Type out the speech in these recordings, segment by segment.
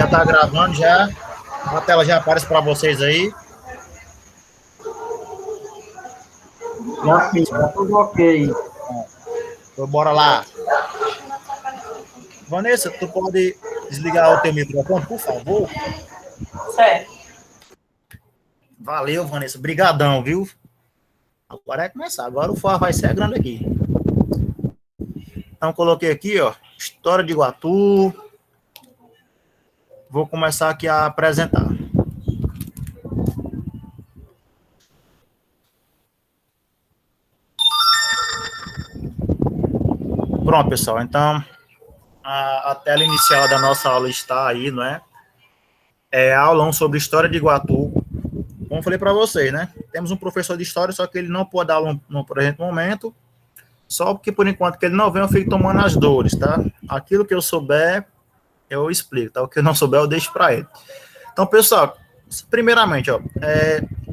Já está gravando já. A tela já aparece para vocês aí. Já fiz, tá tudo ok. Então, bora lá. Vanessa, tu pode desligar o teu microfone, por favor? Certo. Valeu, Vanessa. Brigadão, viu? Agora é começar. Agora o forró vai ser grande aqui. Então, coloquei aqui, ó, História de Iguatu. Vou começar aqui a apresentar. Pronto, pessoal. Então, a tela inicial da nossa aula está aí, não é? É aula sobre História de Iguatu. Como eu falei para vocês, né? Temos um professor de História, só que ele não pode dar aula no presente momento, só porque, por enquanto, que ele não vem, eu fico tomando as dores, tá? Aquilo que eu souber, eu explico, tá? O que eu não souber, eu deixo para ele. Então, pessoal, primeiramente, ó,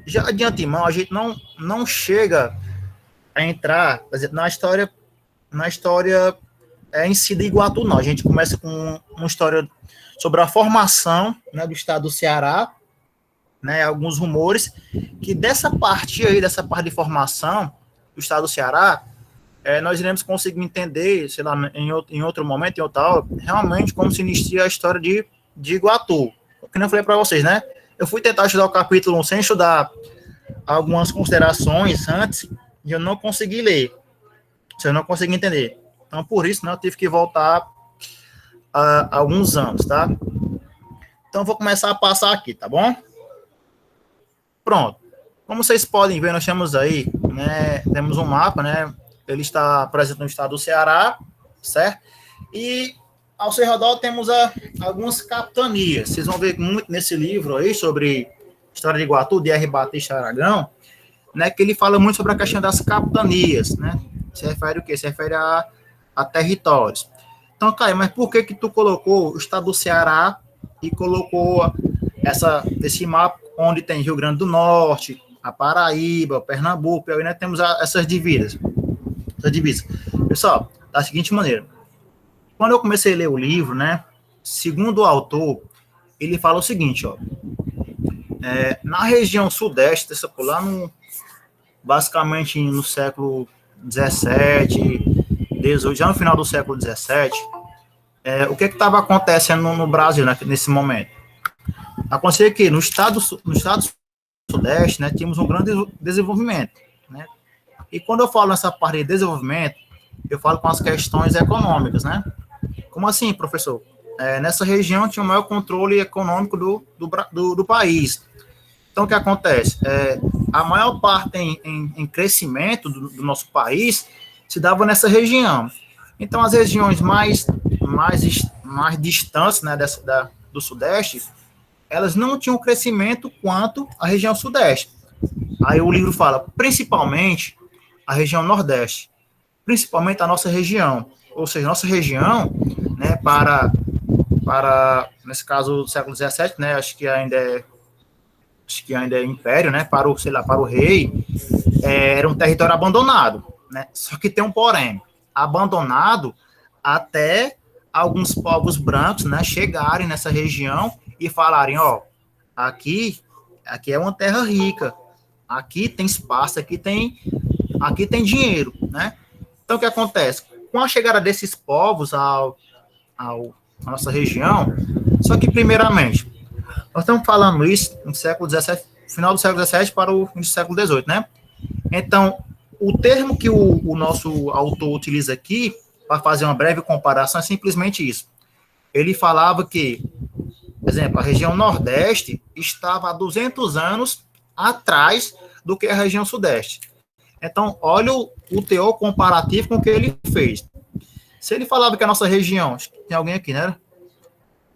já de antemão, a gente não chega a entrar, quer dizer, na história em si de Iguatu, não. A gente começa com uma história sobre a formação, né, do estado do Ceará, né, alguns rumores, que dessa parte de formação do estado do Ceará, nós iremos conseguir entender, sei lá, em outro momento, em outra aula, realmente como se inicia a história de Iguatu. Como eu falei para vocês, né? Eu fui tentar estudar o capítulo 1 sem estudar algumas considerações antes, e eu não consegui ler. Eu não consegui entender. Então, por isso, né, eu tive que voltar a alguns anos, tá? Então, vou começar a passar aqui, tá bom? Pronto. Como vocês podem ver, nós temos aí, né, temos um mapa, né? Ele está presente no estado do Ceará, certo? E ao seu redor temos algumas capitanias. Vocês vão ver muito nesse livro aí sobre História de Iguatu, de R. Batista Aragão, né, que ele fala muito sobre a questão das capitanias, né? Se refere o quê? Se refere a territórios. Então, Caio, mas por que tu colocou o estado do Ceará e colocou esse mapa onde tem Rio Grande do Norte, a Paraíba, Pernambuco, e aí, né, temos essas divisas. Pessoal, da seguinte maneira, quando eu comecei a ler o livro, né, segundo o autor, ele fala o seguinte, ó, na região sudeste, basicamente no século 17, 18, já no final do século 17, o que estava acontecendo no Brasil, né, nesse momento? Acontecia que no estado sudeste, né, tínhamos um grande desenvolvimento, né? E quando eu falo nessa parte de desenvolvimento, eu falo com as questões econômicas, né? Como assim, professor? Nessa região tinha o maior controle econômico do país. Então, o que acontece? A maior parte em crescimento do nosso país se dava nessa região. Então, as regiões mais distantes, né, do Sudeste, elas não tinham crescimento quanto a região Sudeste. Aí o livro fala, principalmente, a região Nordeste. Principalmente a nossa região. Ou seja, nossa região, né, para nesse caso, do século XVII, né, acho que ainda é império, né, para o rei, era um território abandonado, né, só que tem um porém, abandonado até alguns povos brancos, né, chegarem nessa região e falarem, ó, aqui é uma terra rica, aqui tem espaço, aqui tem dinheiro, né. Então, o que acontece? Com a chegada desses povos à nossa região, só que, primeiramente, nós estamos falando isso no século XVII, final do século XVII para o início do século XVIII, né? Então, o termo que o nosso autor utiliza aqui, para fazer uma breve comparação, é simplesmente isso. Ele falava que, por exemplo, a região Nordeste estava há 200 anos atrás do que a região Sudeste. Então, olha o teor comparativo com o que ele fez. Se ele falava que a nossa região... Tem alguém aqui, né?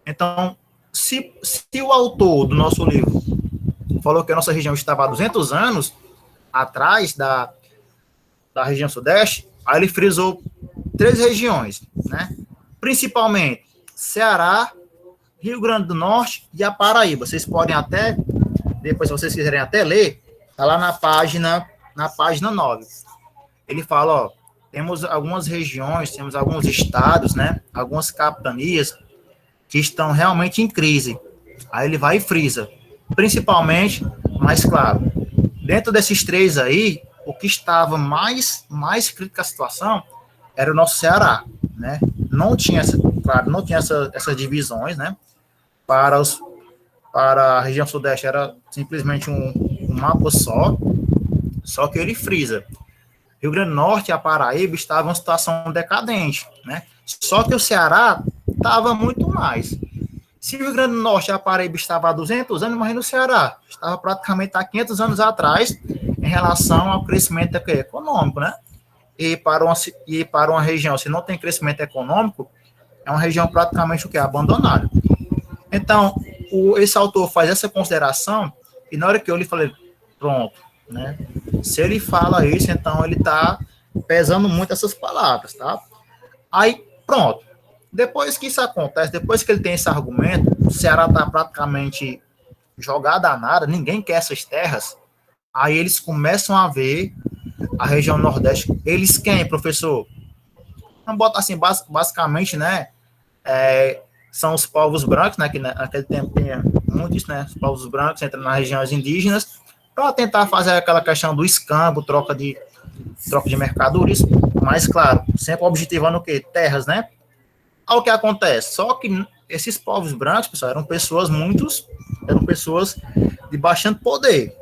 Então, se o autor do nosso livro falou que a nossa região estava há 200 anos atrás da região Sudeste, aí ele frisou 3 regiões, né? Principalmente Ceará, Rio Grande do Norte e a Paraíba. Vocês podem até, depois, se vocês quiserem até ler, tá lá na página 9. Ele fala, ó, temos algumas regiões, temos alguns estados, né, algumas capitanias que estão realmente em crise. Aí ele vai e frisa. Principalmente, mas claro, dentro desses três aí, o que estava mais crítica a situação era o nosso Ceará, né? Não tinha essas divisões, né? Para a região sudeste era simplesmente um mapa só que ele frisa. Rio Grande do Norte e a Paraíba estavam em situação decadente, né? Só que o Ceará estava muito mais. Se o Rio Grande do Norte e a Paraíba estavam há 200 anos, imagina o Ceará. Estava praticamente há 500 anos atrás em relação ao crescimento econômico, né? E para uma região, se não tem crescimento econômico, é uma região praticamente o quê? Abandonada. Então, esse autor faz essa consideração, e na hora que eu lhe falei, pronto, né? Se ele fala isso, então ele está pesando muito essas palavras, tá? Aí, pronto. Depois que isso acontece, depois que ele tem esse argumento, o Ceará está praticamente jogado a nada, ninguém quer essas terras, aí eles começam a ver a região Nordeste. Eles quem, professor? Vamos botar assim, basicamente, né? São os povos brancos, né? Que naquele tempo tinha muitos, né? Os povos brancos entram nas regiões indígenas para tentar fazer aquela questão do escambo, troca de mercadorias, mas, claro, sempre objetivando o quê? Terras, né? Olha o que acontece. Só que esses povos brancos, pessoal, eram pessoas de bastante poder.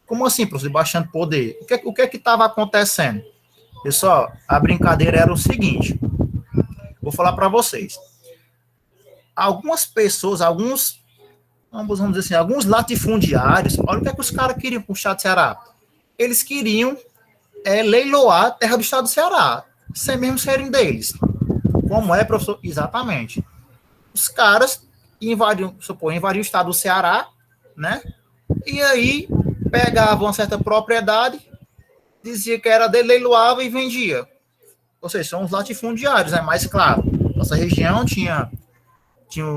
Como assim, professor, de bastante poder? O que estava acontecendo? Pessoal, a brincadeira era o seguinte. Vou falar para vocês. Algumas pessoas, vamos dizer assim, alguns latifundiários, olha o que os caras queriam com o estado do Ceará. Eles queriam leiloar a terra do estado do Ceará, sem mesmo serem deles. Como é, professor? Exatamente. Os caras invadiam o estado do Ceará, né? E aí pegavam uma certa propriedade, dizia que era dele, leiloava e vendia. Ou seja, são os latifundiários, né? Mas, claro, nossa região tinha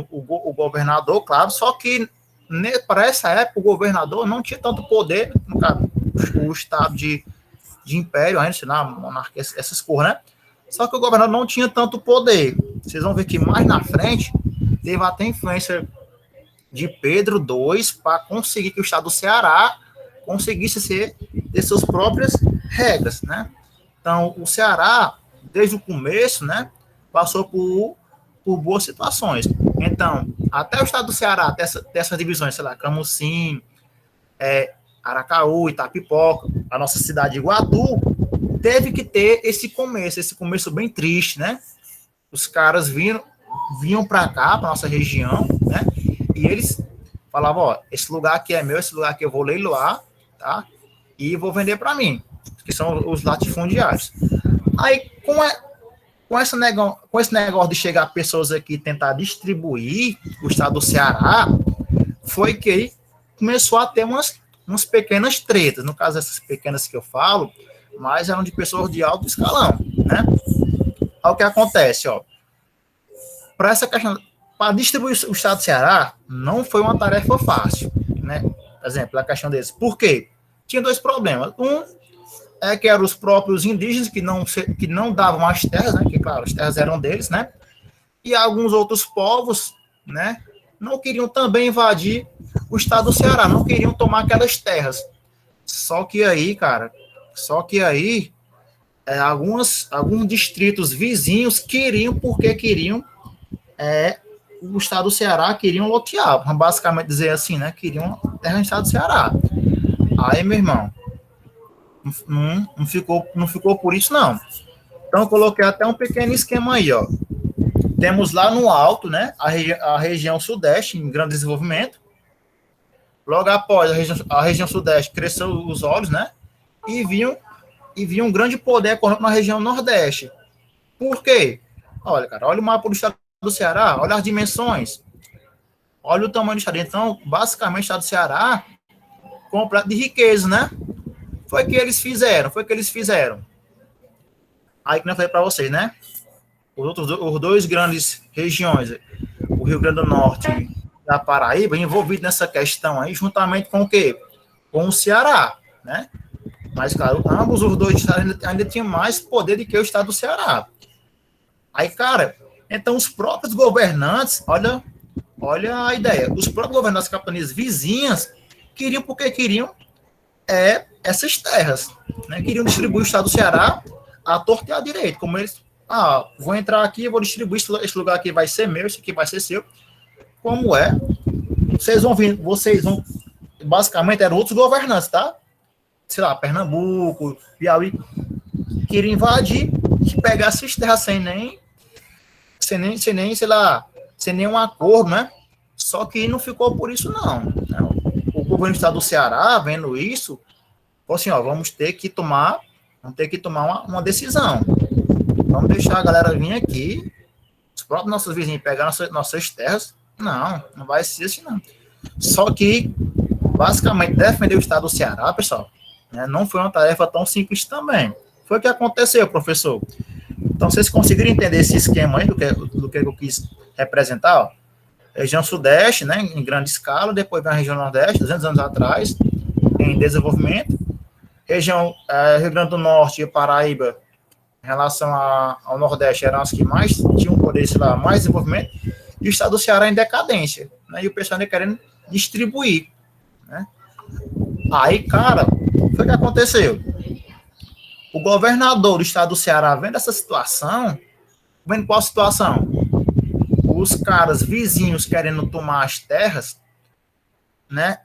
o governador, claro, só que para essa época o governador não tinha tanto poder, no caso, o estado de império, ainda, sei lá, monarquia, essas coisas, né? Só que o governador não tinha tanto poder. Vocês vão ver que mais na frente teve até influência de Pedro II para conseguir que o estado do Ceará conseguisse ter suas próprias regras, né? Então, o Ceará, desde o começo, né, passou por boas situações. Então, até o estado do Ceará, dessas divisões, sei lá, Camusim, Aracaú, Itapipoca, a nossa cidade de Iguatu, teve que ter esse começo bem triste, né? Os caras vinham para cá, para nossa região, né? E eles falavam, ó, esse lugar aqui é meu, esse lugar aqui eu vou leiloar, tá? E vou vender para mim, que são os latifundiários. Aí, com esse negócio de chegar pessoas aqui e tentar distribuir o estado do Ceará, foi que começou a ter umas pequenas tretas. No caso, essas pequenas que eu falo, mas eram de pessoas de alto escalão, né? Olha o que acontece, ó. Para essa questão, para distribuir o estado do Ceará, não foi uma tarefa fácil, né? Por exemplo, a questão deles. Por quê? Tinha dois problemas. Um é que eram os próprios indígenas que não davam as terras, né? Que, claro, as terras eram deles, né? E alguns outros povos, né? Não queriam também invadir o estado do Ceará, não queriam tomar aquelas terras. Só que aí, alguns distritos vizinhos queriam o estado do Ceará, queriam lotear, basicamente dizer assim, né? Queriam terra no estado do Ceará. Aí, meu irmão, não ficou por isso, não. Então, eu coloquei até um pequeno esquema aí, ó. Temos lá no alto, né, a região sudeste, em grande desenvolvimento. Logo após a região sudeste cresceu os olhos, né, e viam um grande poder econômico na região nordeste. Por quê? Olha, cara, olha o mapa do estado do Ceará, olha as dimensões, olha o tamanho do estado. Então, basicamente, o estado do Ceará completo de riqueza, né? Foi o que eles fizeram. Aí, que eu falei para vocês, né? Os dois grandes regiões, o Rio Grande do Norte e a Paraíba, envolvidos nessa questão aí, juntamente com o quê? Com o Ceará, né? Mas, claro, ambos os dois estados ainda tinham mais poder do que o estado do Ceará. Aí, cara, então os próprios governantes, olha olha a ideia. Os próprios governadores das capitanias vizinhas queriam, porque queriam essas terras, né? Queriam distribuir o estado do Ceará à torta e à direita, como eles, vou entrar aqui, vou distribuir esse lugar aqui vai ser meu, esse aqui vai ser seu. Como é? Vocês vão, basicamente eram outros governantes, tá? Sei lá, Pernambuco, Piauí, queriam invadir e pegar essas terras sem nenhum acordo, né? Só que não ficou por isso, não. O governo do estado do Ceará, vendo isso, falou assim, vamos ter que tomar uma decisão. Vamos deixar a galera vir aqui, os próprios nossos vizinhos pegar nossas terras. Não vai ser assim, não. Só que, basicamente, defender o estado do Ceará, pessoal, né, não foi uma tarefa tão simples também. Foi o que aconteceu, professor. Então, vocês conseguiram entender esse esquema aí do que eu quis representar? Região Sudeste, né, em grande escala, depois vem a região Nordeste, 200 anos atrás, em desenvolvimento. Região Rio Grande do Norte e Paraíba, em relação ao Nordeste, eram as que mais tinham poder, mais desenvolvimento, e o estado do Ceará em decadência, né, e o pessoal ainda querendo distribuir, né. Aí, cara, foi o que aconteceu. O governador do estado do Ceará, vendo essa situação, vendo qual situação? Os caras vizinhos querendo tomar as terras, né?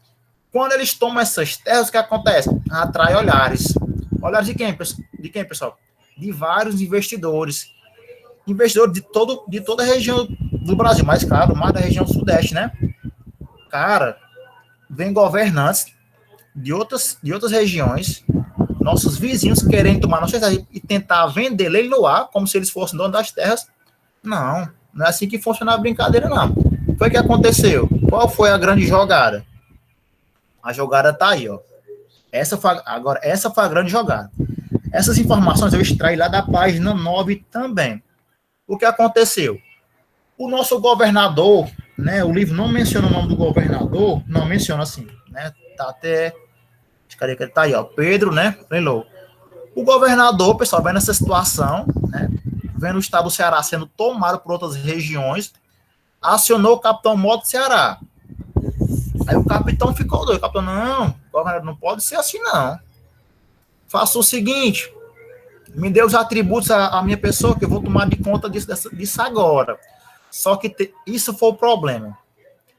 Quando eles tomam essas terras, o que acontece? Atrai olhares. Olhares de quem, pessoal? De vários investidores. Investidores de toda a região do Brasil, mas claro, mais da região Sudeste, né? Cara, vem governantes de outras regiões, nossos vizinhos querendo tomar nossas terras e tentar vender, leiloar, como se eles fossem donos das terras. Não é assim que funciona a brincadeira, não. Foi o que aconteceu. Qual foi a grande jogada? A jogada tá aí, ó. Essa foi a grande jogada. Essas informações eu extraí lá da página 9 também. O que aconteceu? O nosso governador, né, o livro não menciona o nome do governador, não menciona assim, né, tá até, cadê que ele tá aí, ó, Pedro, né, lembrou. O governador, pessoal, vendo essa situação, né, vendo o estado do Ceará sendo tomado por outras regiões, acionou o capitão Mó do Ceará. Aí o capitão ficou doido. O capitão, não, governador, não pode ser assim, não. Faça o seguinte, me dê os atributos à minha pessoa, que eu vou tomar de conta disso agora. Só que isso foi o problema.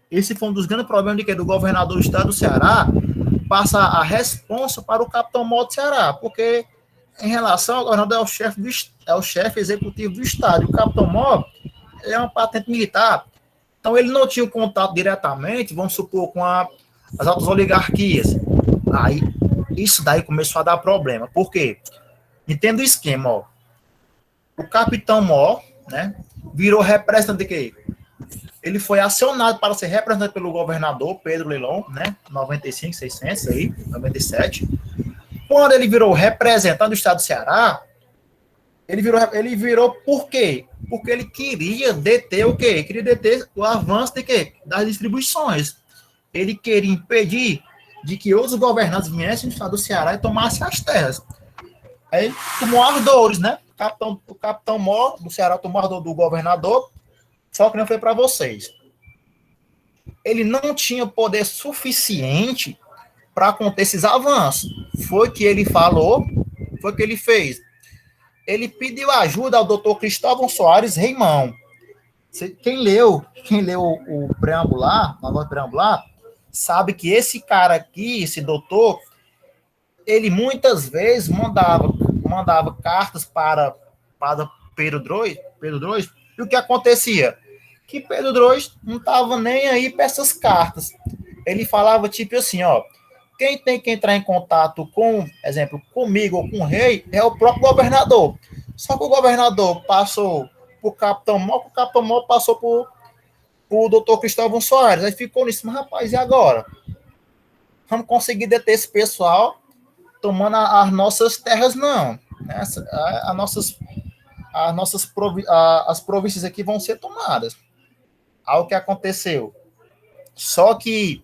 Esse foi um dos grandes problemas do governador do estado do Ceará, passa a responsa para o capitão Mó do Ceará, porque em relação ao governador é o chefe executivo do estado. O capitão Mó é uma patente militar. Então ele não tinha contato diretamente, vamos supor, com as altas oligarquias. Aí isso daí começou a dar problema. Por quê? Entenda o esquema, ó. O capitão Mó, né, virou representante de quê? Ele foi acionado para ser representado pelo governador Pedro Leilão, né, 95, 600 aí, 97. Quando ele virou representante do estado do Ceará, ele virou por quê? Porque ele queria deter o quê? Queria deter o avanço de quê? Das distribuições. Ele queria impedir de que outros governantes viessem do estado do Ceará e tomassem as terras. Aí ele tomou ardores, né? O capitão Mó do Ceará tomou ardor do governador, só que não foi para vocês. Ele não tinha poder suficiente para conter esses avanços. Foi que ele falou, foi que ele fez. Ele pediu ajuda ao doutor Cristóvão Soares Reimão. Quem leu o preambular, a nota preambular, sabe que esse cara aqui, esse doutor, ele muitas vezes mandava cartas para Pedro Droz, e o que acontecia? Que Pedro Droz não estava nem aí para essas cartas. Ele falava tipo assim, ó, quem tem que entrar em contato com, exemplo, comigo ou com o rei é o próprio governador. Só que o governador passou por capitão Mó, o capitão Mó passou por doutor Cristóvão Soares. Aí ficou nisso, mas rapaz, e agora? Vamos conseguir deter esse pessoal tomando as nossas terras, não. As províncias aqui vão ser tomadas. Aí o que aconteceu? Só que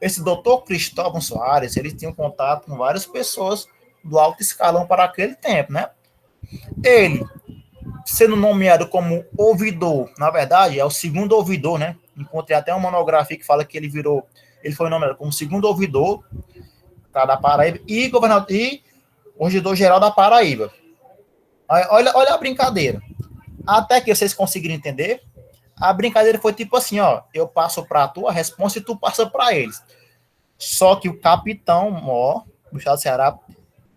esse doutor Cristóvão Soares, ele tinha um contato com várias pessoas do alto escalão para aquele tempo, né? Ele, sendo nomeado como ouvidor, na verdade, é o segundo ouvidor, né? encontrei até uma monografia que fala que ele foi nomeado como segundo ouvidor, tá, da Paraíba e governador e regedor-geral da Paraíba. Olha a brincadeira. Até que vocês conseguiram entender, a brincadeira foi tipo assim, ó, eu passo para tu a resposta e tu passa para eles. Só que o capitão Mó, do estado do Ceará,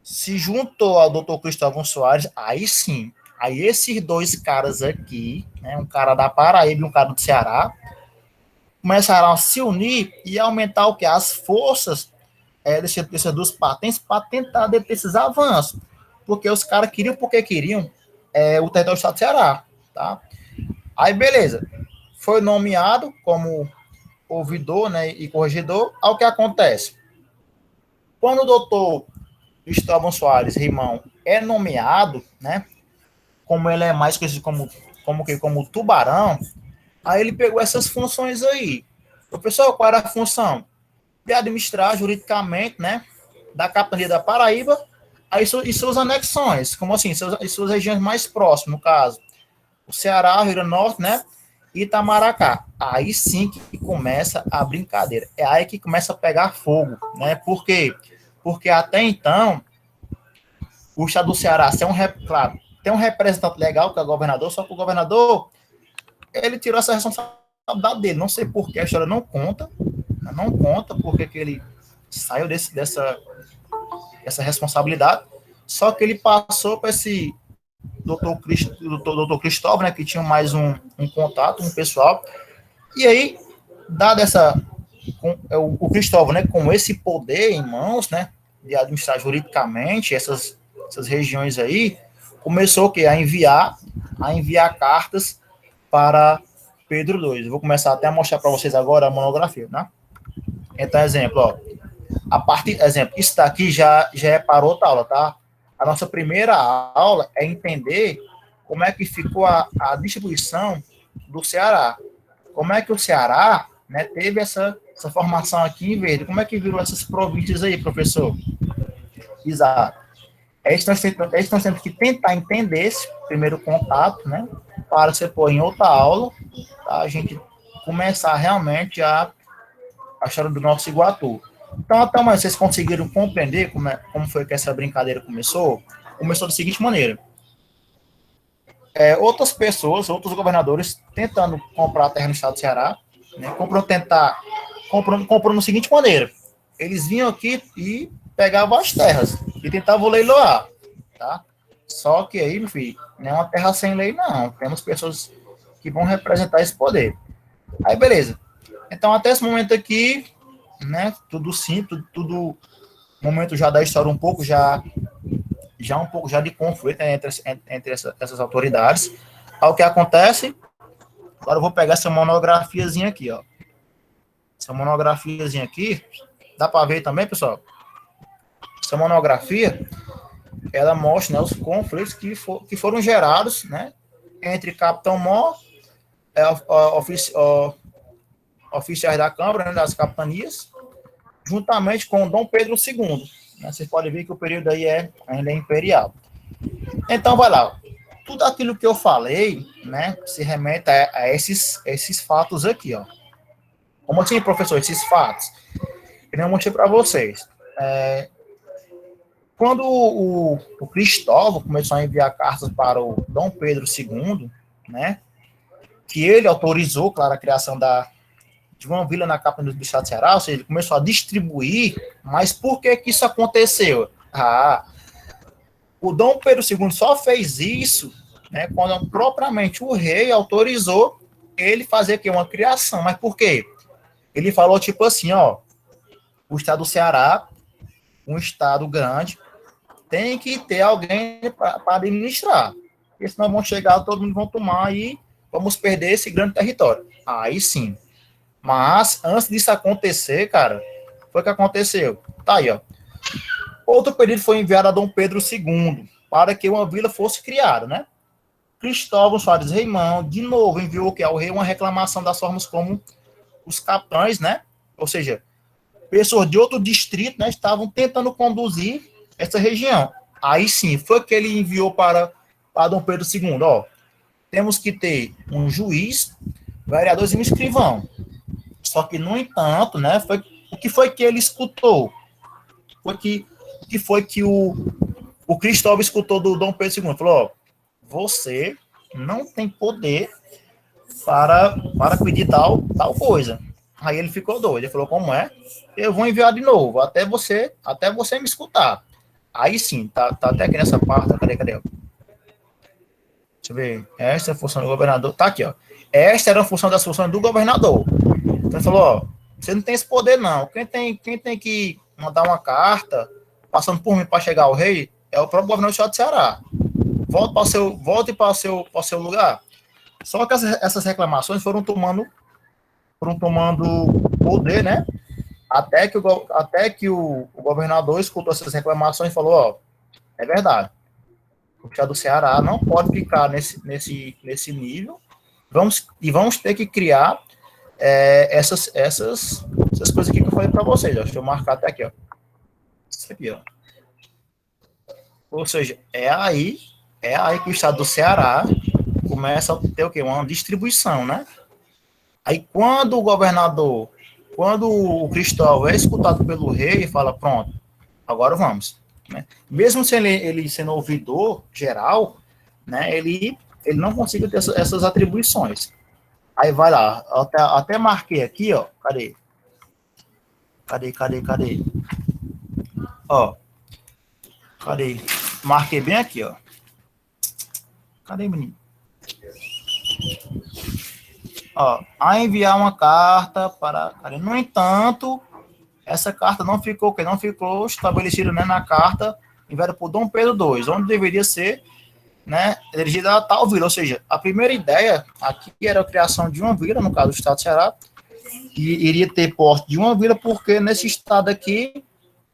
se juntou ao doutor Cristóvão Soares, aí sim, aí esses dois caras aqui, né, um cara da Paraíba e um cara do Ceará, começaram a se unir e aumentar o que? As forças dessas duas patentes para tentar deter esses avanços. Porque os caras queriam, porque queriam, o território do estado do Ceará, tá? Aí, beleza. Foi nomeado como ouvidor, né, e corregedor. Ao que acontece? Quando o doutor Cristóvão Soares Rimão é nomeado, né, como ele é mais conhecido como Tubarão, aí ele pegou essas funções aí. Professor, qual era a função? De administrar juridicamente, né, da capitania da Paraíba e suas anexões, como assim, suas regiões mais próximas, no caso, o Ceará, Rio Grande do Norte, né, e Itamaracá. Aí sim que começa a brincadeira. É aí que começa a pegar fogo, né? Por quê? Porque até então, o estado do Ceará claro, tem um representante legal, que é o governador, só que o governador, ele tirou essa responsabilidade dele. Não sei por que a história não conta porque que ele saiu dessa responsabilidade, só que ele passou para esse doutor Cristóvão, né, que tinha mais um contato, um pessoal, e aí, dado o Cristóvão, né, com esse poder em mãos, né, de administrar juridicamente essas regiões aí, começou a enviar cartas para Pedro II. Eu vou começar até a mostrar para vocês agora a monografia, né? Então, exemplo, ó, isso daqui já é para outra aula, tá? A nossa primeira aula é entender como é que ficou a distribuição do Ceará. Como é que o Ceará, né, teve essa formação aqui em verde? Como é que virou essas províncias aí, professor? Exato. Nós temos que tentar entender esse primeiro contato, né, para você pôr em outra aula, tá? A gente começar realmente a história do nosso Iguatu. Então, até mais vocês conseguiram compreender como foi que essa brincadeira começou? Começou da seguinte maneira. Outras pessoas, outros governadores, tentando comprar terra no estado do Ceará, né, comprando da seguinte maneira. Eles vinham aqui e pegavam as terras e tentavam leiloar, tá? Só que aí, meu filho, não é uma terra sem lei, não. Temos pessoas que vão representar esse poder. Aí, beleza. Então, até esse momento aqui, né, tudo simples, tudo momento já da história um pouco, já um pouco já de conflito, né, entre essas autoridades. Aí, o que acontece? Agora eu vou pegar essa monografiazinha aqui, ó. Essa monografiazinha aqui, dá para ver também, pessoal? Essa monografia, ela mostra, né, os conflitos que foram gerados, né, entre Capitão Mó, oficiais da Câmara, né, das capitanias, juntamente com Dom Pedro II. Né, vocês podem ver que o período aí ainda é imperial. Então, vai lá. Tudo aquilo que eu falei, né, se remete a esses fatos aqui, ó. Como assim, professor, esses fatos? Eu mostrei para vocês. Quando o Cristóvão começou a enviar cartas para o Dom Pedro II, né, que ele autorizou, claro, a criação de uma vila na capital do estado de Ceará, ou seja, ele começou a distribuir, mas por que isso aconteceu? O Dom Pedro II só fez isso, né, quando propriamente o rei autorizou ele fazer aqui uma criação, mas por quê? Ele falou tipo assim, ó, o estado do Ceará, um estado grande, tem que ter alguém para administrar, porque senão vão chegar, todo mundo vão tomar e vamos perder esse grande território. Aí sim. Mas, antes disso acontecer, cara, foi o que aconteceu. Tá aí, ó. Outro pedido foi enviado a Dom Pedro II para que uma vila fosse criada, né? Cristóvão Soares Reimão, de novo, enviou que ao rei uma reclamação das formas como os capitães, né? Ou seja, pessoas de outro distrito, né, estavam tentando conduzir essa região. Aí sim, foi que ele enviou para Dom Pedro II, ó. Temos que ter um juiz vereadores e um escrivão. Só que, no entanto, né, o que foi que ele escutou? O que foi que o Cristóvão escutou do Dom Pedro II? Falou, ó, você não tem poder para pedir tal coisa. Aí ele ficou doido. Ele falou, como é? Eu vou enviar de novo, até você me escutar. Aí sim, tá até aqui nessa parte. Cadê? Deixa eu ver. Esta é a função do governador. Tá aqui, ó. Esta era a função das funções do governador. Então ele falou, ó, você não tem esse poder, não. Quem tem que mandar uma carta, passando por mim para chegar ao rei, é o próprio governador do estado do Ceará. Volte para o seu lugar. Só que essas reclamações foram tomando poder, né? Até que o governador escutou essas reclamações e falou, ó, é verdade. O estado do Ceará não pode ficar nesse nível. Vamos ter que criar essas coisas aqui que eu falei para vocês. Ó. Deixa eu marcar até aqui, ó. Isso aqui, ó. Ou seja, é aí que o estado do Ceará começa a ter o quê? Uma distribuição, né? Aí quando o Cristóvão é escutado pelo rei, ele fala, pronto, agora vamos. Né? Mesmo sem ele sendo ouvidor geral, né, ele não consegue ter essas atribuições. Aí vai lá, até marquei aqui, ó, cadê? Ó, cadê? Marquei bem aqui, ó. Cadê, menino? Ó, a enviar uma carta para... No entanto, essa carta não ficou estabelecida, né, na carta enviada por Dom Pedro II, onde deveria ser, né, dirigida a tal vila. Ou seja, a primeira ideia aqui era a criação de uma vila, no caso do estado do Ceará, que iria ter porte de uma vila, porque nesse estado aqui,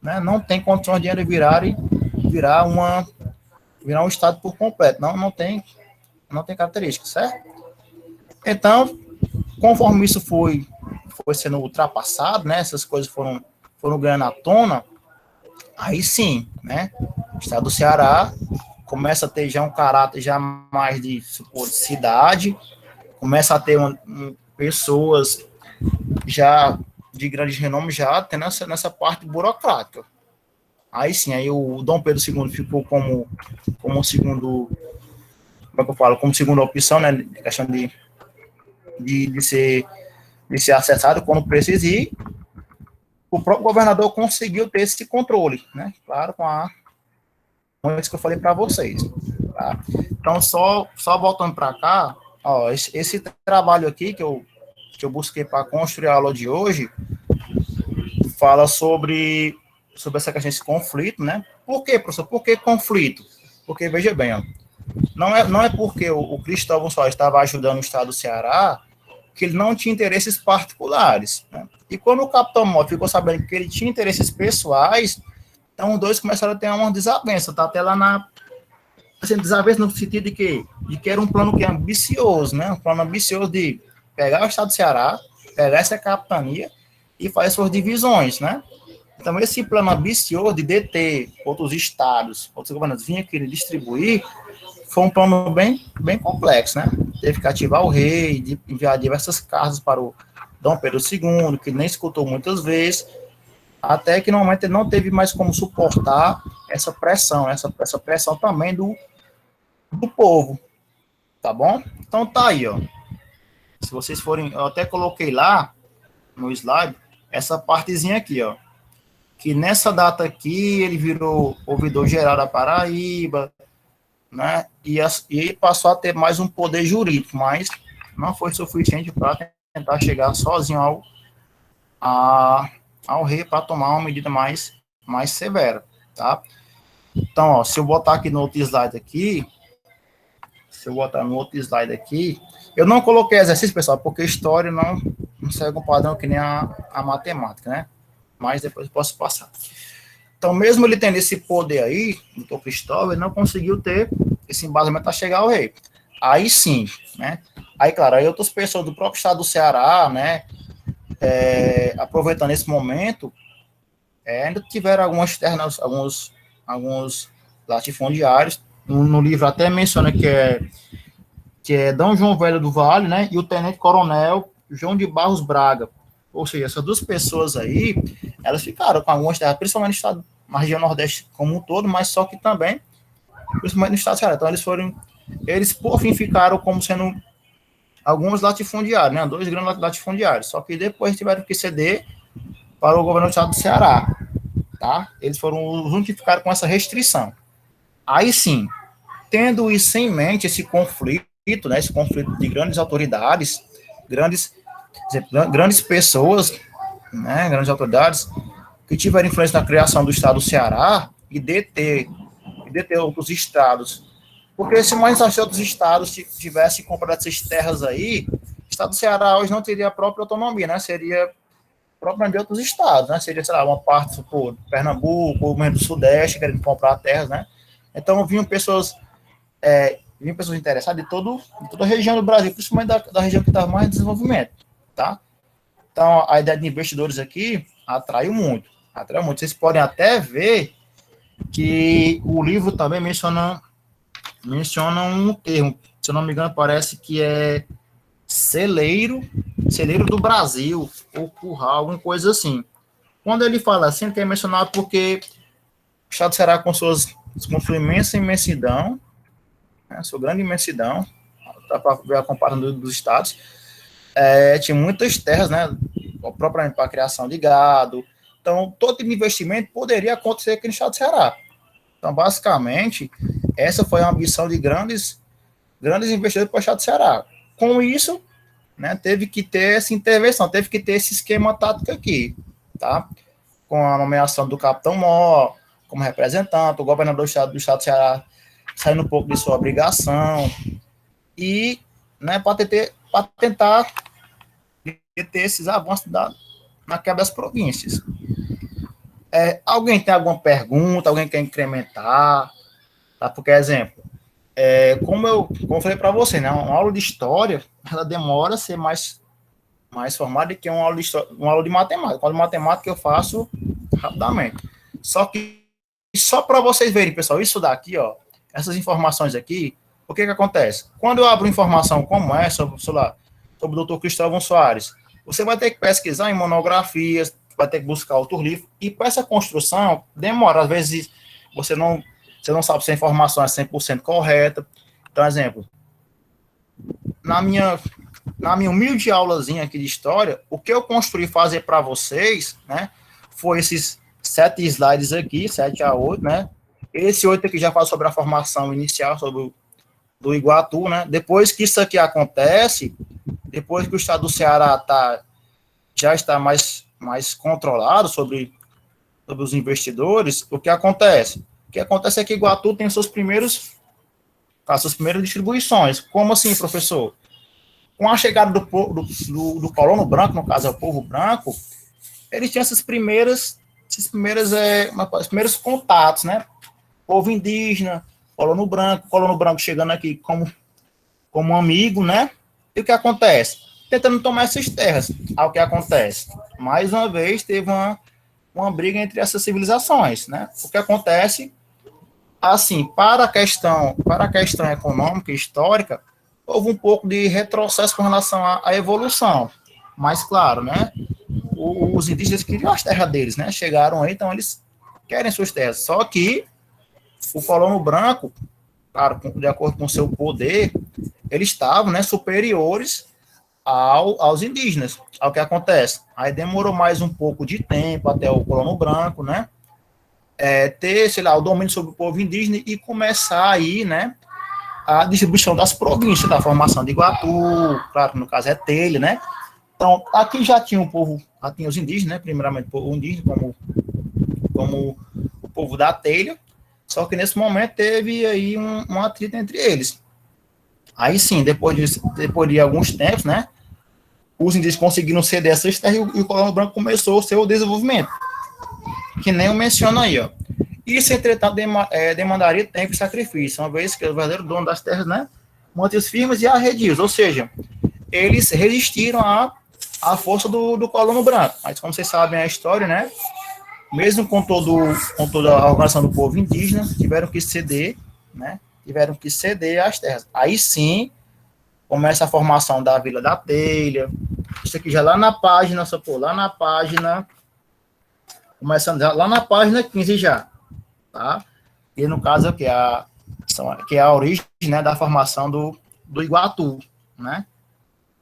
né, não tem condições de ele virar um estado por completo. Não tem características, certo? Então, conforme isso foi sendo ultrapassado, né, essas coisas foram ganhando à tona, aí sim, né, o estado do Ceará começa a ter já um caráter já mais de cidade, começa a ter pessoas já de grande renome já tendo nessa parte burocrática. Aí sim, aí o Dom Pedro II ficou como segundo, como é que eu falo, como segunda opção, né, questão de ser acessado quando precisa, e o próprio governador conseguiu ter esse controle, né? Claro, com isso que eu falei para vocês. Tá? Então, só voltando para cá, ó, esse trabalho aqui que eu busquei para construir a aula de hoje fala sobre essa questão desse conflito, né? Por quê, professor? Por que conflito? Porque, veja bem, ó, não é porque o Cristóvão só estava ajudando o estado do Ceará que ele não tinha interesses particulares. Né? E quando o Capitão Mota ficou sabendo que ele tinha interesses pessoais, então os dois começaram a ter uma desavença, tá até lá assim, desavença no sentido de que era um plano que é ambicioso, né? Um plano ambicioso de pegar o estado do Ceará, pegar essa capitania e fazer suas divisões, né? Então, esse plano ambicioso de deter outros estados, outros governantes, vinha aqui distribuir, foi um plano bem complexo, né? Teve que ativar o rei, de enviar diversas cartas para o Dom Pedro II, que nem escutou muitas vezes, até que no momento ele não teve mais como suportar essa pressão também do povo, tá bom? Então tá aí, ó. Se vocês forem, eu até coloquei lá no slide, essa partezinha aqui, ó, que nessa data aqui ele virou ouvidor geral da Paraíba, né, e passou a ter mais um poder jurídico, mas não foi suficiente para tentar chegar sozinho ao rei para tomar uma medida mais severa, tá? Então, ó, se eu botar aqui no outro slide aqui, eu não coloquei exercício, pessoal, porque história não segue um padrão que nem a matemática, né? Mas depois eu posso passar. Então, mesmo ele tendo esse poder aí, o Dom Cristóvão, ele não conseguiu ter esse embasamento para chegar ao rei. Aí sim, né? Aí, claro, aí outras pessoas do próprio estado do Ceará, né, aproveitando esse momento, ainda tiveram alguns latifundiários. No livro até menciona que que é D. João Velho do Vale, né, e o tenente-coronel João de Barros Braga. Ou seja, essas duas pessoas aí, elas ficaram com algumas terras, principalmente no estado, na região Nordeste como um todo, mas só que também, principalmente no estado de Ceará. Então, eles por fim ficaram como sendo alguns latifundiários, né, 2 grandes latifundiários, só que depois tiveram que ceder para o governo do estado do Ceará, tá? Eles foram os únicos que ficaram com essa restrição. Aí sim, tendo isso em mente, esse conflito, né, esse conflito de grandes autoridades, grandes pessoas, né, grandes autoridades, que tiveram influência na criação do estado do Ceará e deter outros estados. Porque se mais outros estados tivessem comprado essas terras aí, o estado do Ceará hoje não teria a própria autonomia, né? Seria propriamente de outros estados, né? Seria, sei lá, uma parte, supor, Pernambuco, ou mesmo do Sudeste, querendo comprar terras, né? Então vinham pessoas interessadas de toda a região do Brasil, principalmente da região que estava mais em desenvolvimento, tá? Então, a ideia de investidores aqui atraiu muito. Vocês podem até ver que o livro também menciona um termo, se eu não me engano, parece que é celeiro do Brasil, ou curral, alguma coisa assim. Quando ele fala assim, ele quer mencionar porque o estado será com sua imensa imensidão, né, sua grande imensidão, dá para ver a comparação dos estados, tinha muitas terras, né, propriamente para a criação de gado. Então, todo tipo de investimento poderia acontecer aqui no estado do Ceará. Então, basicamente, essa foi a ambição de grandes investidores para o estado do Ceará. Com isso, né, teve que ter essa intervenção, teve que ter esse esquema tático aqui, tá? Com a nomeação do capitão Mó como representante, o governador do estado do Ceará saindo um pouco de sua obrigação, e, né, para tentar ter esses avanços na quebra das províncias. Alguém tem alguma pergunta? Alguém quer incrementar? Tá? Porque, exemplo, como eu falei para você, né, uma aula de história, ela demora a ser mais formada do que uma aula de matemática. Uma aula de matemática eu faço rapidamente. Só para vocês verem, pessoal, isso daqui, ó, essas informações aqui, o que acontece? Quando eu abro informação como essa, sobre o doutor Cristóvão Soares, você vai ter que pesquisar em monografias, vai ter que buscar outro livro, e para essa construção, demora. Às vezes, você não sabe se a informação é 100% correta. Então, exemplo, na minha humilde aulazinha aqui de história, o que eu construí fazer para vocês, né, foi esses 7 slides aqui, 7 a 8, né, esse 8 aqui já fala sobre a formação inicial, sobre do Iguatu, né, depois que isso aqui acontece, depois que o estado do Ceará já está mais controlado sobre os investidores, o que acontece? O que acontece é que Iguatu tem suas primeiras distribuições. Como assim, professor? Com a chegada do colono branco, no caso é o povo branco, eles tinham esses primeiros contatos, né? Povo indígena, colono branco chegando aqui como amigo, né? E o que acontece? Tentando tomar essas terras. Aí o que acontece? Mais uma vez, teve uma briga entre essas civilizações, né? O que acontece, assim, para a questão econômica e histórica, houve um pouco de retrocesso com relação à evolução. Mas, claro, né? Os indígenas queriam as terras deles, né? Chegaram aí, então eles querem suas terras. Só que o colono branco, claro, de acordo com o seu poder, eles estavam, né, superiores aos indígenas. Aí o que acontece? Aí demorou mais um pouco de tempo até o colono branco, né, ter, sei lá, o domínio sobre o povo indígena e começar aí, né, a distribuição das províncias, da formação de Iguatu, claro que no caso é Telha, né. Então, aqui já tinha os indígenas, né, primeiramente o povo indígena, como o povo da Telha, só que nesse momento teve aí um atrito entre eles. Aí sim, depois de alguns tempos, né, os indígenas conseguiram ceder essas terras e o colono branco começou o seu desenvolvimento, que nem eu menciono aí, ó. Isso, entretanto, demandaria tempo e sacrifício, uma vez que o verdadeiro dono das terras, né, mantinha os firmes e arredios, ou seja, eles resistiram à força do colono branco. Mas, como vocês sabem a história, né, mesmo com toda a organização do povo indígena, tiveram que ceder, né, as terras. Aí sim, começa a formação da Vila da Telha. Isso aqui já lá na página, só pô, lá na página, começando já, lá na página 15 já, tá? E no caso aqui, que é a origem, né, da formação do Iguatu, né?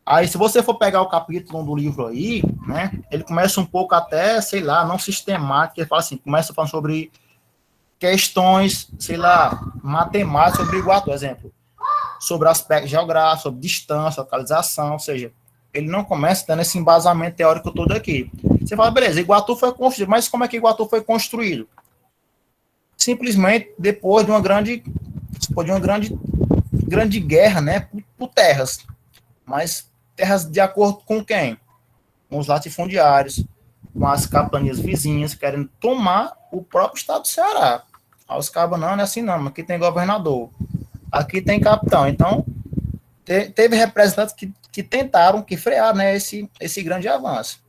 Aí, se você for pegar o capítulo 1 do livro aí, né, ele começa um pouco até, sei lá, não sistemático, ele fala assim, começa falando sobre questões, sei lá, matemáticas sobre Iguatu, exemplo, sobre aspecto geográfico, sobre distância, localização, ou seja, ele não começa dando esse embasamento teórico todo aqui. Você fala, beleza, Iguatu foi construído, mas como é que Iguatu foi construído? Simplesmente depois de uma grande guerra, né, por terras, mas terras de acordo com quem? Com os latifundiários, com as capitanias vizinhas, querendo tomar o próprio estado do Ceará. Aí os cabas, não é assim não, aqui tem governador, aqui tem capitão. Então, teve representantes que tentaram, que frearam, né, esse grande avanço.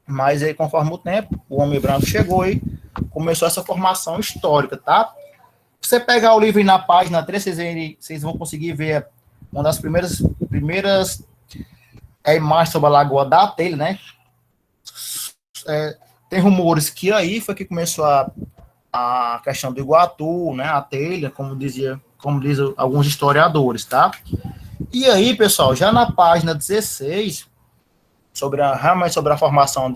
Mas aí, conforme o tempo, o homem branco chegou e começou essa formação histórica, tá? Se você pegar o livro aí na página 3, vocês vão conseguir ver uma das primeiras imagens sobre a Lagoa da Telha, né? Tem rumores que aí foi que começou a questão do Iguatu, né? A Telha, como dizem alguns historiadores, tá? E aí, pessoal, já na página 16, realmente sobre a formação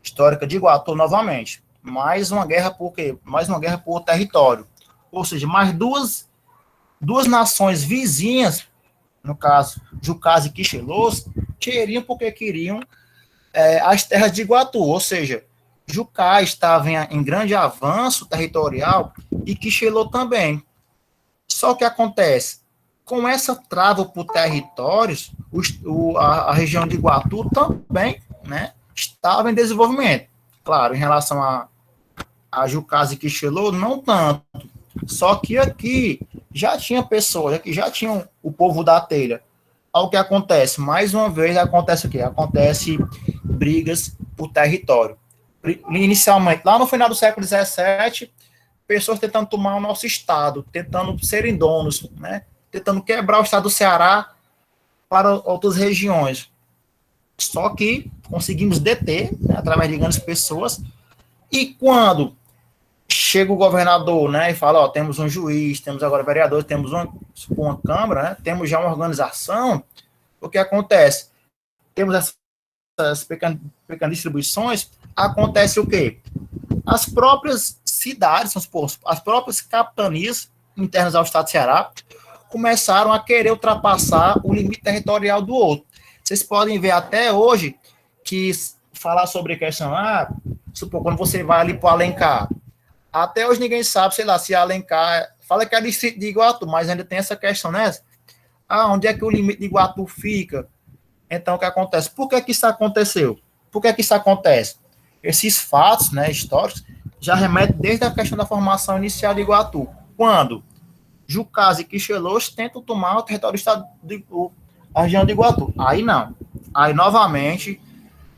histórica de Iguatu novamente. Mais uma guerra por quê? Mais uma guerra por território. Ou seja, mais duas nações vizinhas, no caso, Jucás e Quixelôs, queriam as terras de Iguatu. Ou seja, Jucás estava em grande avanço territorial e Quixelô também. Só que acontece, com essa trava por territórios, a região de Iguatu também, né, estava em desenvolvimento. Claro, em relação a Jucás e Quixelô, não tanto. Só que aqui já tinha pessoas, aqui já tinham o povo da telha. Ao que acontece? Mais uma vez acontece o quê? Acontece brigas por território. Inicialmente, lá no final do século XVII, pessoas tentando tomar o nosso estado, tentando serem donos, né? Tentando quebrar o estado do Ceará para outras regiões. Só que conseguimos deter, né, através de grandes pessoas. E quando chega o governador, né, e fala, ó, temos um juiz, temos agora vereadores, temos uma Câmara, né, temos já uma organização, o que acontece? Temos essas pequenas distribuições, acontece o quê? As próprias cidades, as próprias capitanias internas ao estado do Ceará começaram a querer ultrapassar o limite territorial do outro. Vocês podem ver até hoje que falar sobre a questão, supor, quando você vai ali para o Alencar, até hoje ninguém sabe, sei lá, se Alencar, fala que é distrito de Iguatu, mas ainda tem essa questão, né? Onde é que o limite de Iguatu fica? Então, o que acontece? Por que isso aconteceu? Por que isso acontece? Esses fatos, né, históricos, já remetem desde a questão da formação inicial de Iguatu. Quando Jucás e Quixelôs tentam tomar o território do estado a região de Iguatu. Aí não. Aí, novamente,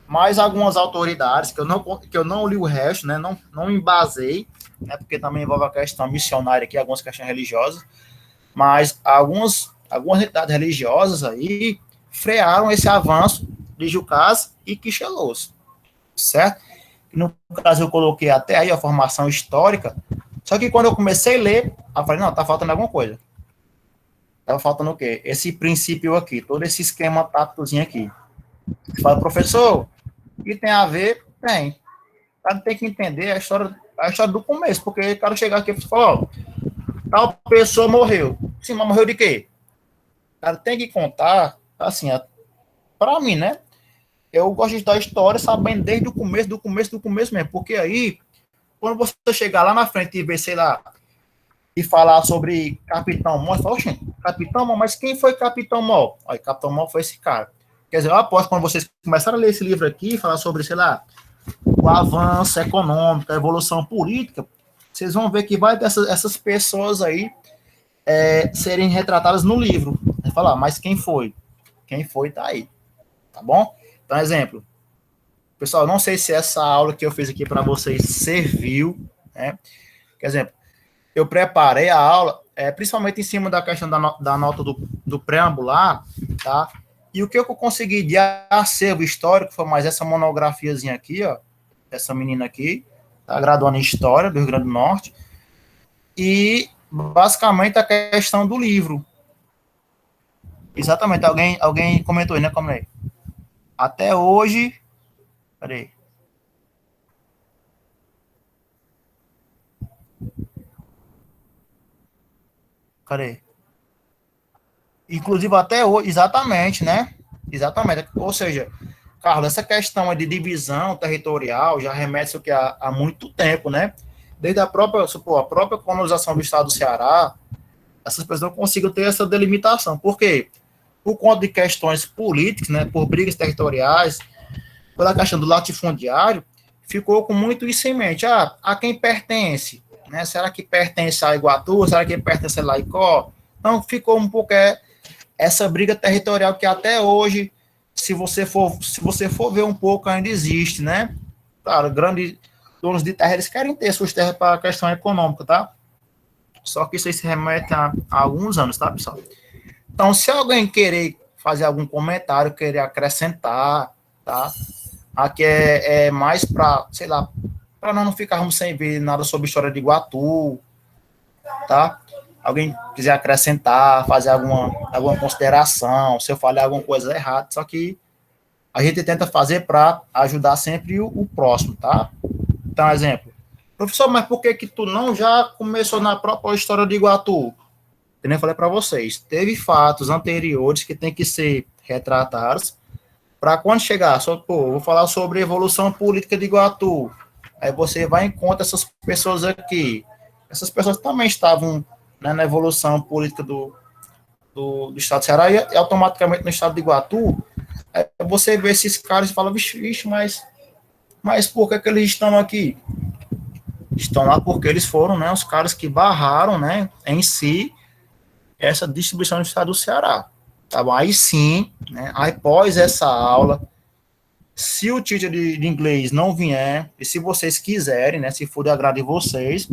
mais algumas autoridades, que eu não li o resto, né, não embasei, né, porque também envolve a questão missionária aqui, algumas questões religiosas, mas algumas entidades religiosas aí frearam esse avanço de Jucás e Quixelôs, certo? No caso, eu coloquei até aí a formação histórica, só que quando eu comecei a ler, eu falei, não, tá faltando alguma coisa. Tava faltando o quê? Esse princípio aqui, todo esse esquema táticozinho aqui. Fala, professor, o que tem a ver? Tem. O cara tem que entender a história do começo, porque o cara chegar aqui e falar, ó, tal pessoa morreu. Sim, mas morreu de quê? O cara tem que contar, assim, para mim, né? Eu gosto de estudar história sabendo desde o começo mesmo, porque aí, quando você chegar lá na frente e ver, sei lá, e falar sobre Capitão Mó, você fala, oxe, Capitão Mó, mas quem foi Capitão Mó? Olha, Capitão Mó foi esse cara. Quer dizer, eu aposto quando vocês começaram a ler esse livro aqui, falar sobre, sei lá, o avanço econômico, a evolução política, vocês vão ver que vai ter essas pessoas aí serem retratadas no livro. Vai falar, mas quem foi? Quem foi tá aí, tá bom? Então, exemplo, pessoal, não sei se essa aula que eu fiz aqui para vocês serviu, né? Por exemplo, eu preparei a aula principalmente em cima da questão da nota do preambular, tá? E o que eu consegui de acervo histórico foi mais essa monografiazinha aqui, ó, essa menina aqui, tá graduando em História do Rio Grande do Norte, e basicamente a questão do livro. Exatamente, alguém comentou aí, né, como é? Até hoje, peraí. Cadê? Inclusive até hoje, exatamente, né? Exatamente. Ou seja, Carlos, essa questão de divisão territorial já remete que há muito tempo, né? Desde a própria colonização do estado do Ceará, essas pessoas não conseguiram ter essa delimitação. Por quê? Por conta de questões políticas, né? Por brigas territoriais, pela questão do latifundiário, ficou com muito isso em mente. A quem pertence? Né? Será que pertence a Iguatu? Será que pertence a Laicó? Então, ficou um pouco essa briga territorial que até hoje, se você for ver um pouco, ainda existe, né? Claro, grandes donos de terra, eles querem ter suas terras para a questão econômica, tá? Só que isso aí se remete a alguns anos, tá, pessoal? Então, se alguém querer fazer algum comentário, querer acrescentar, tá? Aqui é mais para, sei lá, para nós não ficarmos sem ver nada sobre a história de Iguatu, tá? Alguém quiser acrescentar, fazer alguma consideração, se eu falei alguma coisa errada, só que a gente tenta fazer para ajudar sempre o próximo, tá? Então, exemplo, professor, mas por que tu não já começou na própria história de Iguatu? Eu nem falei para vocês, teve fatos anteriores que tem que ser retratados para quando chegar, vou falar sobre a evolução política de Iguatu, aí você vai em conta essas pessoas aqui, essas pessoas também estavam, né, na evolução política do estado do Ceará e automaticamente no estado de Iguatu, você vê esses caras e fala, vixe, mas por que eles estão aqui? Estão lá porque eles foram, né, os caras que barraram, né, em si, essa distribuição do estado do Ceará. Tá bom? Aí sim, né, após essa aula, se o teacher de inglês não vier, e se vocês quiserem, né, se for de agrado de vocês,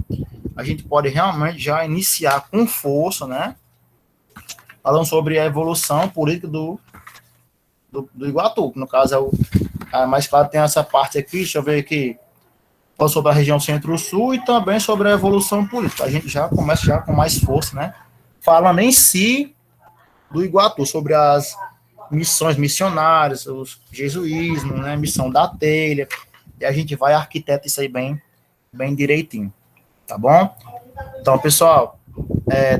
a gente pode realmente já iniciar com força, né, falando sobre a evolução política do Iguatu, que no caso mais claro, tem essa parte aqui, deixa eu ver aqui, sobre a região centro-sul e também sobre a evolução política. A gente já começa já com mais força, né, falando em si do Iguatu, sobre as missões missionárias, os jesuísmos, né, missão da telha, e a gente vai arquiteta isso aí bem direitinho, tá bom? Então, pessoal,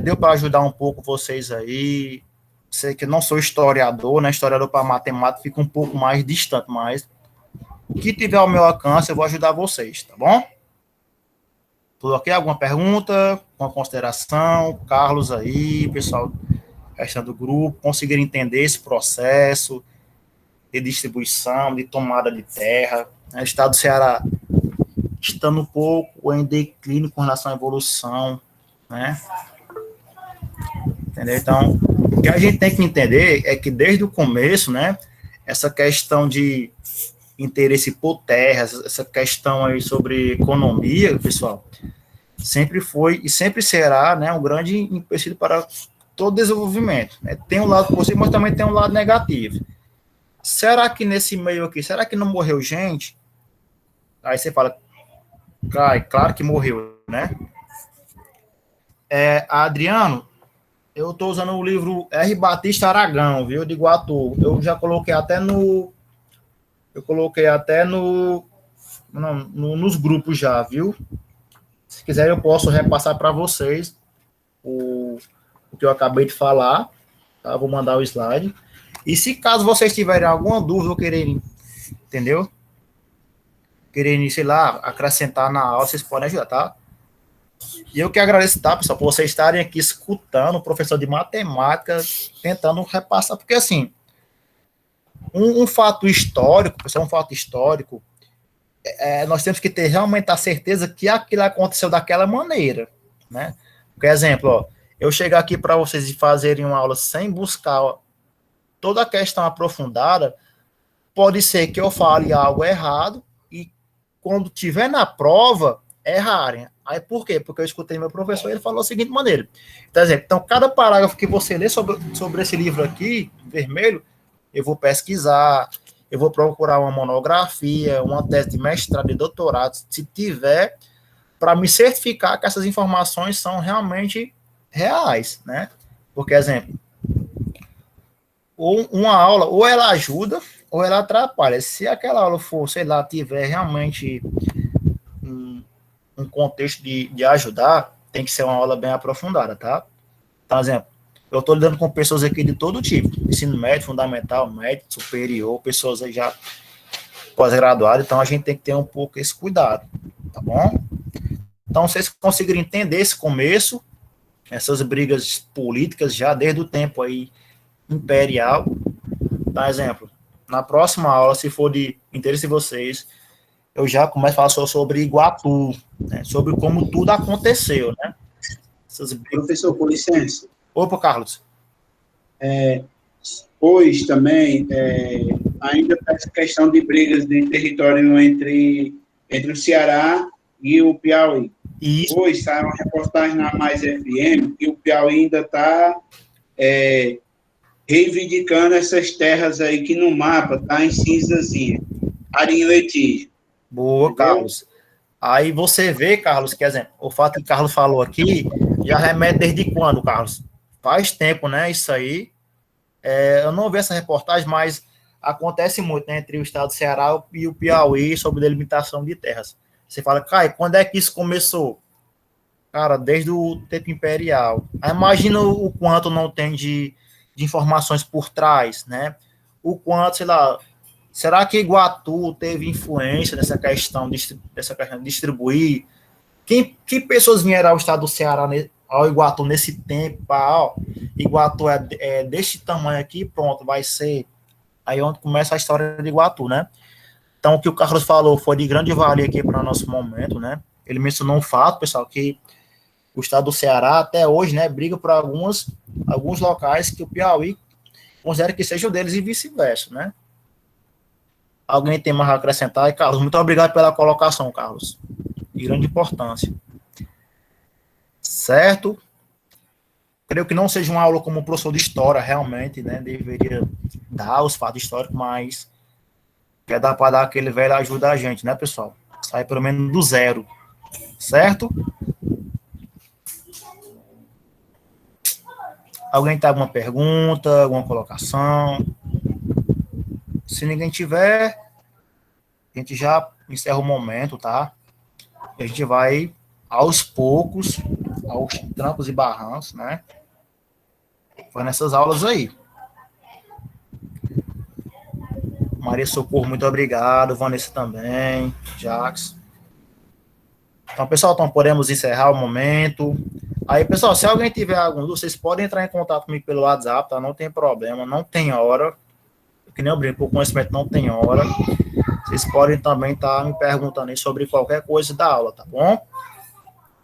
deu para ajudar um pouco vocês aí, sei que não sou historiador, né, historiador para matemática fica um pouco mais distante, mas o que tiver ao meu alcance, eu vou ajudar vocês, tá bom? Tudo ok? Alguma pergunta, uma consideração? Carlos aí, pessoal, questão do grupo, conseguir entender esse processo de distribuição, de tomada de terra, né? O estado do Ceará estando um pouco em declínio com relação à evolução, né? Entendeu? Então, o que a gente tem que entender é que desde o começo, né, essa questão de interesse por terra, essa questão aí sobre economia, pessoal, sempre foi e sempre será, né, um grande empecilho para todo desenvolvimento, né? Tem um lado positivo, mas também tem um lado negativo. Será que nesse meio aqui, será que não morreu gente? Aí você fala, claro que morreu, né? Adriano, eu estou usando o livro R. Batista Aragão, viu, de Iguatu. Eu já coloquei até nos grupos já, viu? Se quiser, eu posso repassar para vocês o que eu acabei de falar, tá? Vou mandar o slide. E se caso vocês tiverem alguma dúvida ou quererem, entendeu? Quererem, sei lá, acrescentar na aula, vocês podem ajudar, tá? E eu que agradeço, tá, pessoal, por vocês estarem aqui escutando o professor de matemática, tentando repassar, porque assim, um fato histórico, pessoal, nós temos que ter realmente a certeza que aquilo aconteceu daquela maneira, né? Por exemplo, ó, eu chegar aqui para vocês e fazerem uma aula sem buscar toda a questão aprofundada, pode ser que eu fale algo errado e quando tiver na prova, errarem. Aí por quê? Porque eu escutei meu professor e ele falou da seguinte maneira. Então, exemplo, então cada parágrafo que você lê sobre esse livro aqui, vermelho, eu vou pesquisar, eu vou procurar uma monografia, uma tese de mestrado e doutorado, se tiver, para me certificar que essas informações são realmente reais, né? Porque, exemplo, ou uma aula, ou ela ajuda, ou ela atrapalha. Se aquela aula for, sei lá, tiver realmente um contexto de ajudar, tem que ser uma aula bem aprofundada, tá? Por exemplo, eu estou lidando com pessoas aqui de todo tipo, ensino médio, fundamental, médio, superior, pessoas aí já pós-graduadas, então a gente tem que ter um pouco esse cuidado, tá bom? Então, vocês conseguiram entender esse começo, essas brigas políticas já desde o tempo aí imperial. Por exemplo, na próxima aula, se for de interesse de vocês, eu já começo a falar sobre Iguatu, né, sobre como tudo aconteceu, né? Essas brigas. Professor, com licença. Opa, Carlos. Pois também, ainda essa questão de brigas de território entre o Ceará e o Piauí. Isso. Hoje saiu uma reportagem na Mais FM que o Piauí ainda está reivindicando essas terras aí que no mapa tá em cinzazinha, área em litígio. Boa, Entendeu? Carlos. Aí você vê, Carlos, que exemplo, o fato que o Carlos falou aqui já remete desde quando, Carlos? Faz tempo, né? Isso aí. Eu não vi essa reportagem, mas acontece muito, né, entre o estado do Ceará e o Piauí sobre delimitação de terras. Você fala, Caio, quando é que isso começou? Cara, desde o tempo imperial. Aí imagina o quanto não tem de informações por trás, né? O quanto, sei lá, será que Iguatu teve influência dessa questão de distribuir? Que pessoas vieram ao estado do Ceará, ao Iguatu nesse tempo? Ó, Iguatu é deste tamanho aqui, pronto, vai ser aí onde começa a história de Iguatu, né? Então, o que o Carlos falou foi de grande valia aqui para o nosso momento, né? Ele mencionou um fato, pessoal, que o estado do Ceará, até hoje, né, briga por alguns locais que o Piauí considera que sejam deles e vice-versa, né? Alguém tem mais a acrescentar? E, Carlos, muito obrigado pela colocação, Carlos. De grande importância. Certo? Creio que não seja uma aula como professor de história, realmente, né? Deveria dar os fatos históricos, mas quer dar para dar aquele velho ajuda a gente, né, pessoal? Sai pelo menos do zero. Certo? Alguém tem alguma pergunta, alguma colocação? Se ninguém tiver, a gente já encerra o momento, tá? E a gente vai, aos poucos, aos trancos e barrancos, né? Foi nessas aulas aí. Maria Socorro, muito obrigado. Vanessa também. Jax. Então, pessoal, então podemos encerrar o momento. Aí, pessoal, se alguém tiver algum dúvida, vocês podem entrar em contato comigo pelo WhatsApp, tá? Não tem problema, não tem hora. Que nem eu brinco, o conhecimento não tem hora. Vocês podem também estar me perguntando aí sobre qualquer coisa da aula, tá bom?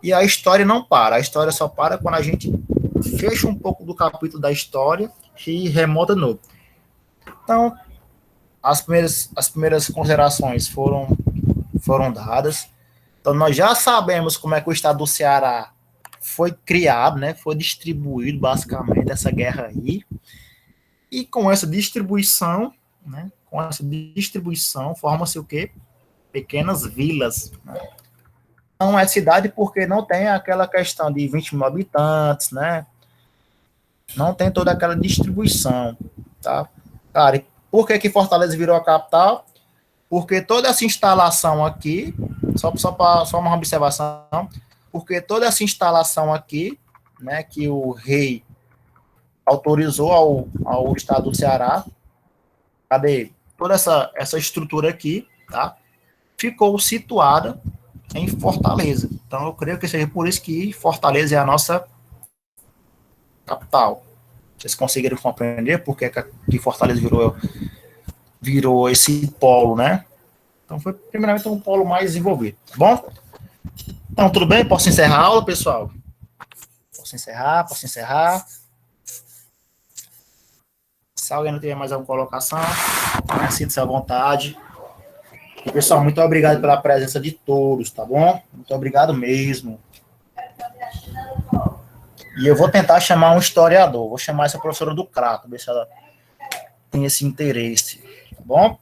E a história não para. A história só para quando a gente fecha um pouco do capítulo da história e remonta novo. Então, as primeiras considerações foram dadas. Então, nós já sabemos como é que o estado do Ceará foi criado, né? Foi distribuído, basicamente, essa guerra aí. E com essa distribuição, né? Com essa distribuição, forma-se o quê? Pequenas vilas, né? Não é cidade porque não tem aquela questão de 20 mil habitantes, né? Não tem toda aquela distribuição, tá? Cara, e por que Fortaleza virou a capital? Porque toda essa instalação aqui, só uma observação, porque toda essa instalação aqui, né, que o rei autorizou ao estado do Ceará, cadê? Toda essa estrutura aqui, tá? Ficou situada em Fortaleza. Então, eu creio que seja por isso que Fortaleza é a nossa capital. Vocês conseguiram compreender por que Fortaleza virou esse polo, né? Então, foi primeiramente um polo mais desenvolvido, tá bom? Então, tudo bem? Posso encerrar a aula, pessoal? Posso encerrar. Se alguém não tiver mais alguma colocação, sinta-se à vontade. Pessoal, muito obrigado pela presença de todos, tá bom? Muito obrigado mesmo. E eu vou tentar chamar um historiador. Vou chamar essa professora do Crato, ver se ela tem esse interesse, tá bom?